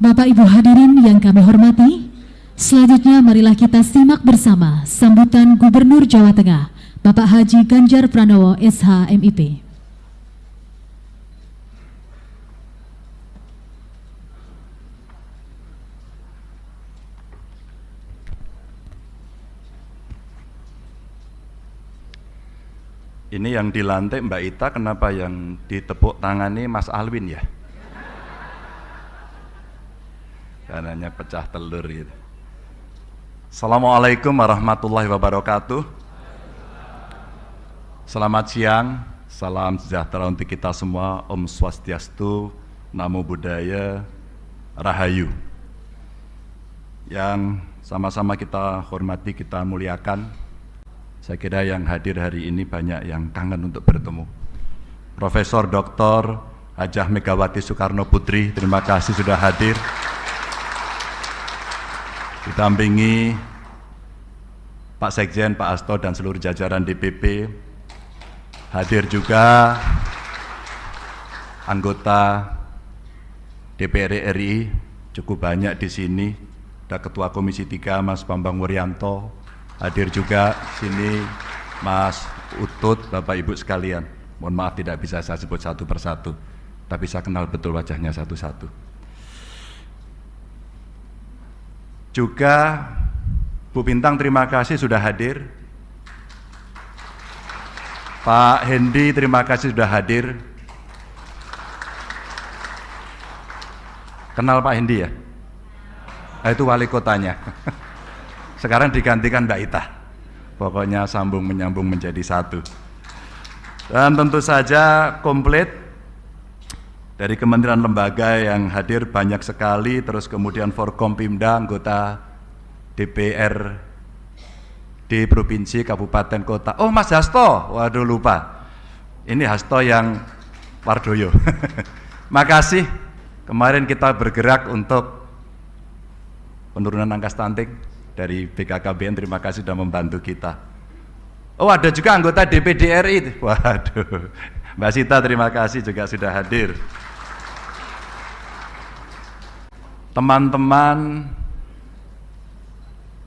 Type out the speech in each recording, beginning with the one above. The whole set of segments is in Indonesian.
Bapak Ibu hadirin yang kami hormati, selanjutnya marilah kita simak bersama sambutan Gubernur Jawa Tengah, Bapak Haji Ganjar Pranowo SH MIP. Ini yang dilantik Mbak Ita, kenapa yang ditepuk tangani Mas Alwin ya? Karenanya pecah telur gitu. Assalamualaikum warahmatullahi wabarakatuh. Selamat siang, salam sejahtera untuk kita semua. Om Swastiastu, Namo Buddhaya, Rahayu. Yang sama-sama kita hormati, kita muliakan. Saya kira yang hadir hari ini banyak yang kangen untuk bertemu. Profesor Dr. Hajah Megawati Soekarno Putri, terima kasih sudah hadir. Didampingi Pak Sekjen, Pak Asto, dan seluruh jajaran DPP. Hadir juga anggota DPR RI, cukup banyak di sini. Ada Ketua Komisi 3 Mas Bambang Wuryanto. Hadir juga sini Mas Utut, Bapak Ibu sekalian. Mohon maaf tidak bisa saya sebut satu persatu, tapi saya kenal betul wajahnya satu-satu. Juga Bu Bintang terima kasih sudah hadir. Pak Hendi terima kasih sudah hadir. Kenal Pak Hendi ya? Nah, itu wali kotanya. Sekarang digantikan Mbak Ita. Pokoknya sambung menyambung menjadi satu. Dan tentu saja komplit dari kementerian lembaga yang hadir banyak sekali, terus kemudian Forkompimda, anggota DPR di provinsi, kabupaten, kota. Oh, Mas Hasto, waduh lupa. Ini Hasto yang Wardoyo. Makasih, kemarin kita bergerak untuk penurunan angka stunting. Dari BKKBN, terima kasih sudah membantu kita. Oh, ada juga anggota DPD RI. Waduh, Mbak Sita terima kasih juga sudah hadir. Teman-teman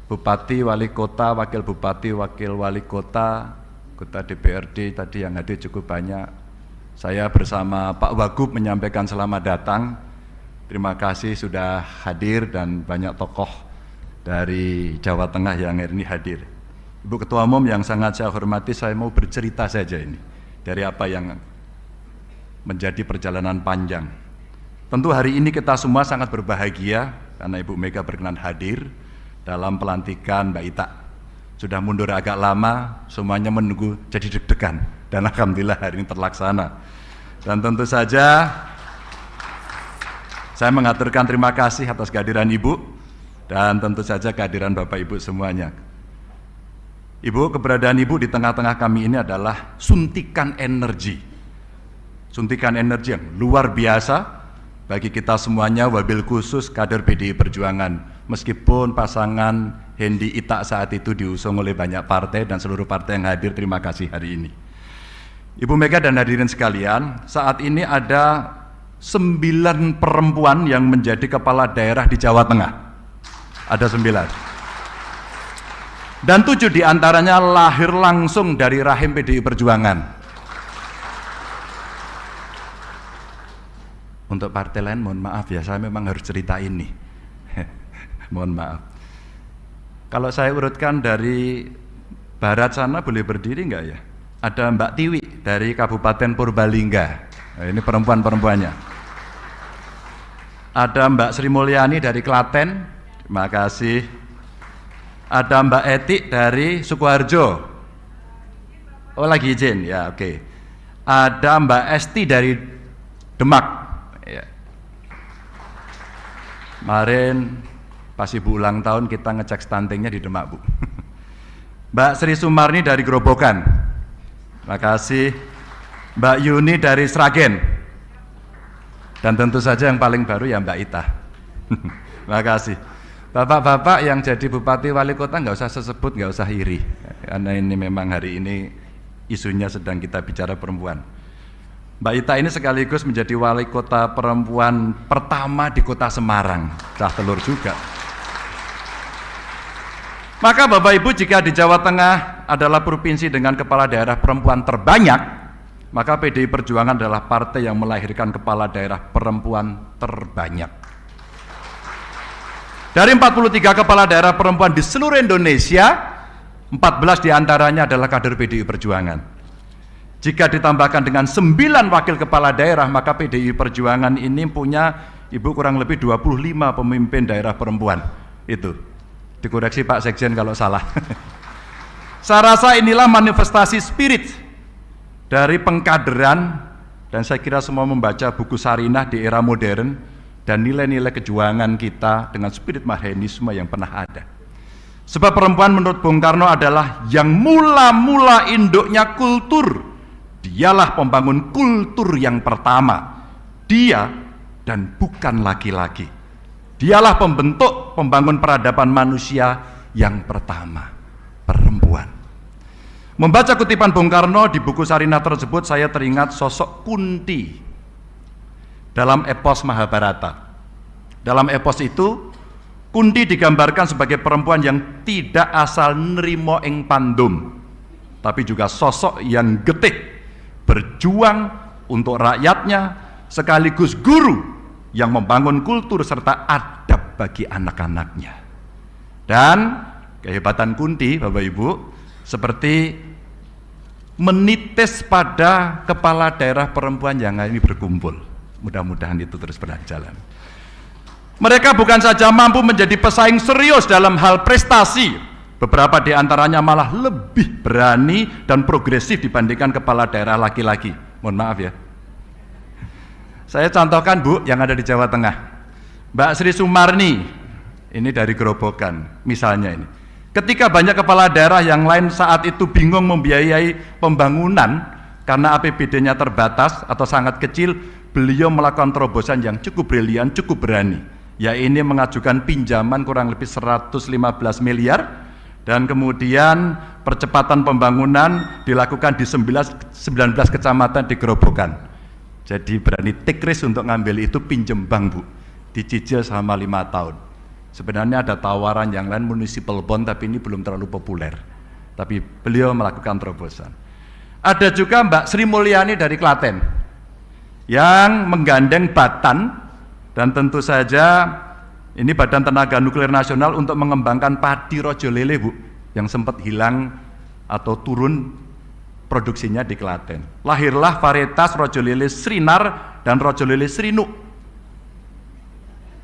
Bupati, Wali Kota, Wakil Bupati, Wakil Wali Kota, Kota DPRD tadi yang hadir cukup banyak. Saya bersama Pak Wagub menyampaikan selamat datang. Terima kasih sudah hadir dan banyak tokoh dari Jawa Tengah yang hari ini hadir. Ibu Ketua Umum yang sangat saya hormati, saya mau bercerita saja ini dari apa yang menjadi perjalanan panjang. Tentu hari ini kita semua sangat berbahagia karena Ibu Mega berkenan hadir dalam pelantikan Mbak Ita. Sudah mundur agak lama, semuanya menunggu jadi deg-degan, dan alhamdulillah hari ini terlaksana. Dan tentu saja saya mengaturkan terima kasih atas kehadiran Ibu, dan tentu saja kehadiran Bapak Ibu semuanya. Ibu, keberadaan Ibu di tengah-tengah kami ini adalah suntikan energi. Suntikan energi yang luar biasa bagi kita semuanya, wabil khusus kader PDI Perjuangan. Meskipun pasangan Hendi Ita saat itu diusung oleh banyak partai dan seluruh partai yang hadir, terima kasih hari ini. Ibu Mega dan hadirin sekalian, saat ini ada 9 perempuan yang menjadi kepala daerah di Jawa Tengah. Ada 9. Dan 7 diantaranya lahir langsung dari rahim PDI Perjuangan. Untuk partai lain mohon maaf ya, saya memang harus cerita ini. Mohon maaf. Kalau saya urutkan dari barat sana, boleh berdiri enggak ya? Ada Mbak Tiwi dari Kabupaten Purbalingga. Nah, ini perempuan-perempuannya. Ada Mbak Sri Mulyani dari Klaten. Terima kasih. Ada Mbak Etik dari Sukoharjo. Oh, lagi izin ya, oke. Ada Mbak Esti dari Demak. Ya. Kemarin pas Ibu ulang tahun kita ngecek stuntingnya di Demak, Bu. Mbak Sri Sumarni dari Grobogan. Terima kasih. Mbak Yuni dari Sragen. Dan tentu saja yang paling baru ya Mbak Ita. Terima kasih. Bapak-bapak yang jadi bupati wali kota nggak usah sebut, nggak usah iri, karena ini memang hari ini isunya sedang kita bicara perempuan. Mbak Ita ini sekaligus menjadi wali kota perempuan pertama di kota Semarang, cah telur juga. Maka Bapak Ibu, jika di Jawa Tengah adalah provinsi dengan kepala daerah perempuan terbanyak, maka PDI Perjuangan adalah partai yang melahirkan kepala daerah perempuan terbanyak. Dari 43 kepala daerah perempuan di seluruh Indonesia, 14 diantaranya adalah kader PDI Perjuangan. Jika ditambahkan dengan 9 wakil kepala daerah, maka PDI Perjuangan ini punya Ibu kurang lebih 25 pemimpin daerah perempuan. Itu. Dikoreksi Pak Sekjen kalau salah. Saya rasa inilah manifestasi spirit dari pengkaderan, dan saya kira semua membaca buku Sarinah di era modern, dan nilai-nilai kejuangan kita dengan spirit marhenisme yang pernah ada. Sebab perempuan menurut Bung Karno adalah yang mula-mula induknya kultur. Dialah pembangun kultur yang pertama. Dia dan bukan laki-laki. Dialah pembentuk pembangun peradaban manusia yang pertama, perempuan. Membaca kutipan Bung Karno di buku Sarinah tersebut, saya teringat sosok Kunti dalam epos Mahabharata. Dalam epos itu, Kunti digambarkan sebagai perempuan yang tidak asal nerimo ing pandum, tapi juga sosok yang getih, berjuang untuk rakyatnya, sekaligus guru yang membangun kultur serta adab bagi anak-anaknya. Dan kehebatan Kunti, Bapak Ibu, seperti menitis pada kepala daerah perempuan yang ini berkumpul. Mudah-mudahan itu terus berjalan. Mereka bukan saja mampu menjadi pesaing serius dalam hal prestasi, beberapa di antaranya malah lebih berani dan progresif dibandingkan kepala daerah laki-laki. Mohon maaf ya. Saya contohkan Bu, yang ada di Jawa Tengah, Mbak Sri Sumarni, ini dari Gerobokan, misalnya ini. Ketika banyak kepala daerah yang lain saat itu bingung membiayai pembangunan karena APBD-nya terbatas atau sangat kecil, beliau melakukan terobosan yang cukup brilian, cukup berani. Ya ini mengajukan pinjaman kurang lebih 115 miliar, dan kemudian percepatan pembangunan dilakukan di 19 kecamatan di Gerobokan. Jadi berani take risk untuk ngambil itu, pinjem bank Bu, dicicil selama 5 tahun. Sebenarnya ada tawaran yang lain municipal bond, tapi ini belum terlalu populer. Tapi beliau melakukan terobosan. Ada juga Mbak Sri Mulyani dari Klaten yang menggandeng Batan, dan tentu saja ini Badan Tenaga Nuklir Nasional untuk mengembangkan padi rojo lele Bu, yang sempat hilang atau turun produksinya di Klaten. Lahirlah varietas rojo lele Srinar dan rojo lele Srinuk.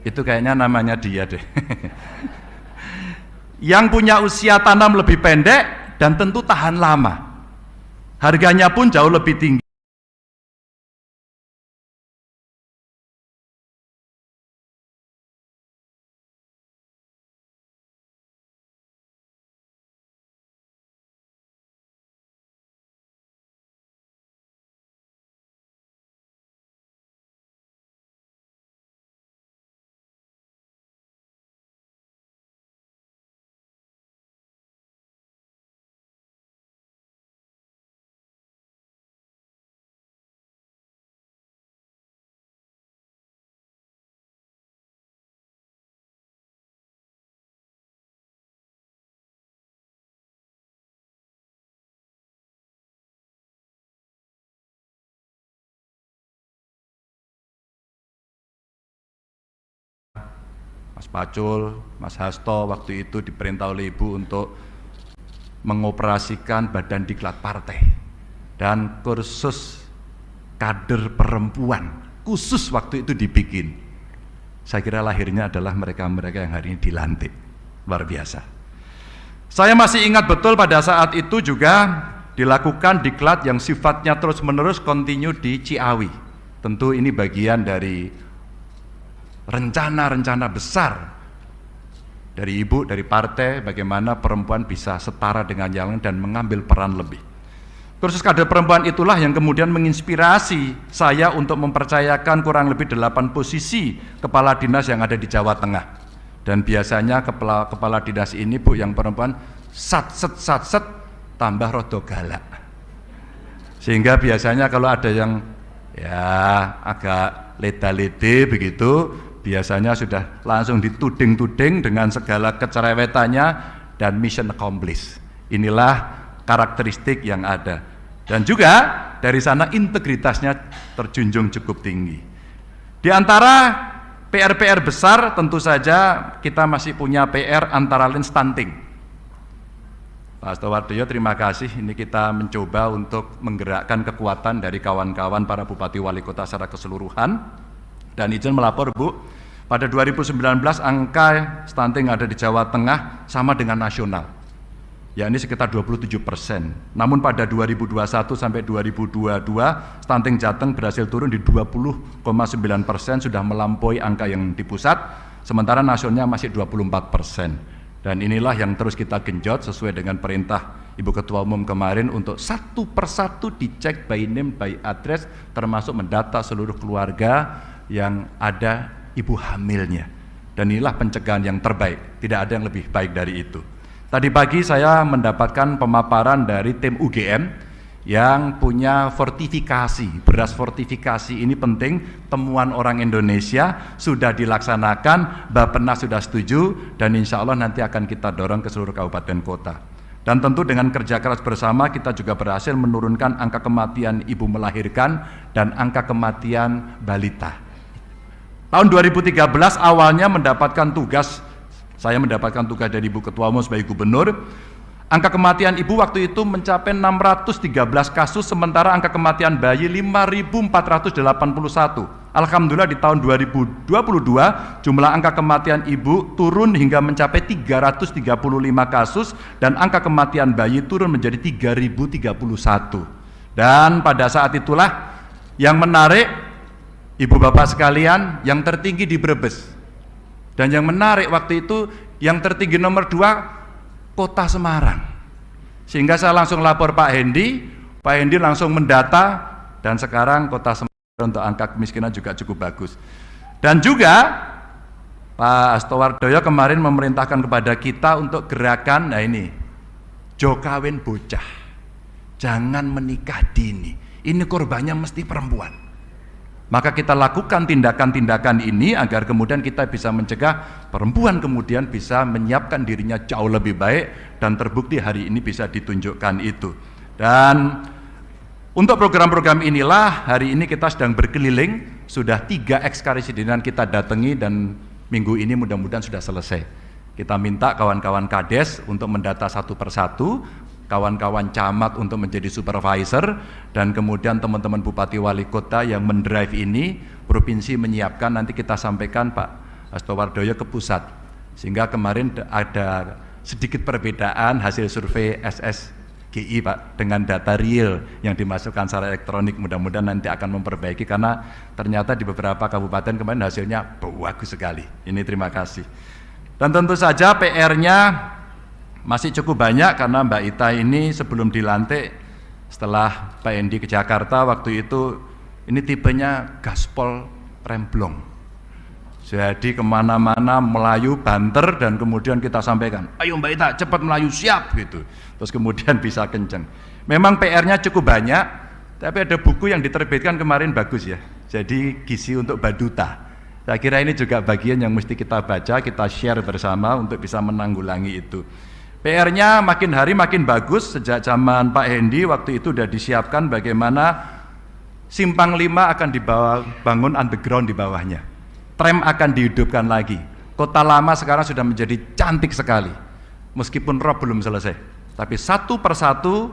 Itu kayaknya namanya dia deh. Yang punya usia tanam lebih pendek dan tentu tahan lama. Harganya pun jauh lebih tinggi. Mas Pacul, Mas Hasto waktu itu diperintah oleh Ibu untuk mengoperasikan badan diklat partai dan kursus kader perempuan khusus waktu itu dibikin. Saya kira lahirnya adalah mereka-mereka yang hari ini dilantik. Luar biasa. Saya masih ingat betul pada saat itu juga dilakukan diklat yang sifatnya terus-menerus kontinu di Ciawi. Tentu ini bagian dari rencana-rencana besar dari Ibu, dari partai, bagaimana perempuan bisa setara dengan yang lain dan mengambil peran lebih. Kursus kader perempuan itulah yang kemudian menginspirasi saya untuk mempercayakan kurang lebih 8 posisi kepala dinas yang ada di Jawa Tengah. Dan biasanya kepala dinas ini Bu yang perempuan satset tambah rodo galak. Sehingga biasanya kalau ada yang ya agak leda-lede begitu, biasanya sudah langsung dituding-tuding dengan segala kecerewetannya dan mission accomplished. Inilah karakteristik yang ada. Dan juga dari sana integritasnya terjunjung cukup tinggi. Di antara PR-PR besar tentu saja kita masih punya PR antara lain stunting. Pak Astowardoyo, terima kasih. Ini kita mencoba untuk menggerakkan kekuatan dari kawan-kawan para bupati wali kota secara keseluruhan. Dan izin melapor, Bu, pada 2019 angka stunting ada di Jawa Tengah sama dengan nasional, yakni sekitar 27%. Namun pada 2021 sampai 2022 stunting Jateng berhasil turun di 20,9%, sudah melampaui angka yang di pusat, sementara nasionalnya masih 24%. Dan inilah yang terus kita genjot sesuai dengan perintah Ibu Ketua Umum kemarin untuk satu persatu dicek by name, by address, termasuk mendata seluruh keluarga yang ada ibu hamilnya. Dan inilah pencegahan yang terbaik, tidak ada yang lebih baik dari itu. Tadi pagi saya mendapatkan pemaparan dari tim UGM yang punya fortifikasi, beras fortifikasi ini penting, temuan orang Indonesia sudah dilaksanakan, Bappenas sudah setuju, dan insya Allah nanti akan kita dorong ke seluruh kabupaten kota. Dan tentu dengan kerja keras bersama kita juga berhasil menurunkan angka kematian ibu melahirkan dan angka kematian balita. Tahun 2013 awalnya saya mendapatkan tugas dari Ibu Ketua Umum sebagai gubernur. Angka kematian ibu waktu itu mencapai 613 kasus, sementara angka kematian bayi 5.481. Alhamdulillah di tahun 2022 jumlah angka kematian ibu turun hingga mencapai 335 kasus dan angka kematian bayi turun menjadi 3.031. Dan pada saat itulah yang menarik, ibu bapak sekalian, yang tertinggi di Brebes. Dan yang menarik waktu itu yang tertinggi nomor 2 Kota Semarang. Sehingga saya langsung lapor Pak Hendi langsung mendata, dan sekarang Kota Semarang untuk angka kemiskinan juga cukup bagus. Dan juga Pak Astowardoyo kemarin memerintahkan kepada kita untuk gerakan, nah ini, jokawin bocah, jangan menikah dini, ini korbannya mesti perempuan. Maka kita lakukan tindakan-tindakan ini agar kemudian kita bisa mencegah perempuan kemudian bisa menyiapkan dirinya jauh lebih baik, dan terbukti hari ini bisa ditunjukkan itu. Dan untuk program-program inilah hari ini kita sedang berkeliling, sudah 3 ekskarisidenan kita datangi dan minggu ini mudah-mudahan sudah selesai. Kita minta kawan-kawan Kades untuk mendata satu persatu, kawan-kawan camat untuk menjadi supervisor, dan kemudian teman-teman bupati wali kota yang mendrive ini, provinsi menyiapkan, nanti kita sampaikan Pak Astowardoyo ke pusat. Sehingga kemarin ada sedikit perbedaan hasil survei SSGI Pak dengan data real yang dimasukkan secara elektronik, mudah-mudahan nanti akan memperbaiki karena ternyata di beberapa kabupaten kemarin hasilnya bagus sekali. Ini terima kasih. Dan tentu saja PR-nya masih cukup banyak karena Mbak Ita ini sebelum dilantik setelah Pak Endi ke Jakarta waktu itu, ini tipenya gaspol remblong. Jadi kemana-mana melayu banter, dan kemudian kita sampaikan, ayo Mbak Ita cepat melayu, siap gitu. Terus kemudian bisa kenceng. Memang PR-nya cukup banyak, tapi ada buku yang diterbitkan kemarin bagus ya. Jadi gizi untuk Baduta. Saya kira ini juga bagian yang mesti kita baca, kita share bersama untuk bisa menanggulangi itu. PR-nya makin hari makin bagus. Sejak zaman Pak Hendi waktu itu sudah disiapkan bagaimana Simpang 5 akan dibangun underground di bawahnya, tram akan dihidupkan lagi. Kota Lama sekarang sudah menjadi cantik sekali, meskipun rob belum selesai, tapi satu persatu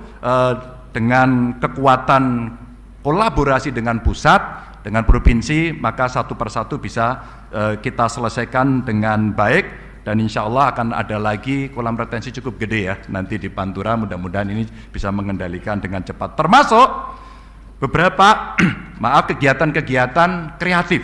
dengan kekuatan kolaborasi dengan pusat, dengan provinsi, maka satu persatu bisa kita selesaikan dengan baik. Dan insya Allah akan ada lagi kolam retensi cukup gede ya, nanti di Pantura, mudah-mudahan ini bisa mengendalikan dengan cepat. Termasuk beberapa kegiatan-kegiatan kreatif.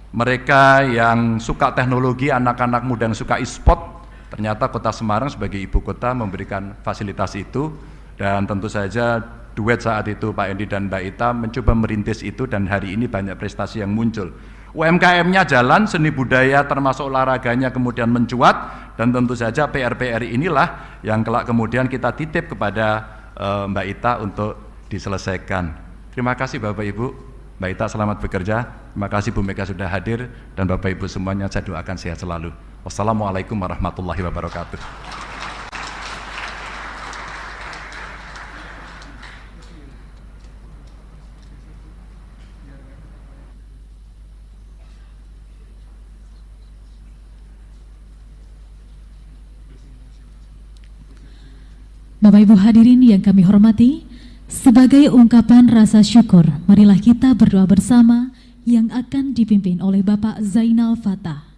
Mereka yang suka teknologi, anak-anak muda yang suka e-sport, ternyata Kota Semarang sebagai ibu kota memberikan fasilitas itu. Dan tentu saja duet saat itu Pak Endi dan Mbak Ita mencoba merintis itu, dan hari ini banyak prestasi yang muncul. UMKM-nya jalan, seni budaya termasuk olahraganya kemudian mencuat, dan tentu saja PR-PR inilah yang kelak kemudian kita titip kepada Mbak Ita untuk diselesaikan. Terima kasih Bapak Ibu. Mbak Ita selamat bekerja. Terima kasih Bu Mega sudah hadir, dan Bapak Ibu semuanya saya doakan sehat selalu. Wassalamualaikum warahmatullahi wabarakatuh. Bapak Ibu hadirin yang kami hormati, sebagai ungkapan rasa syukur, marilah kita berdoa bersama yang akan dipimpin oleh Bapak Zainal Fatah.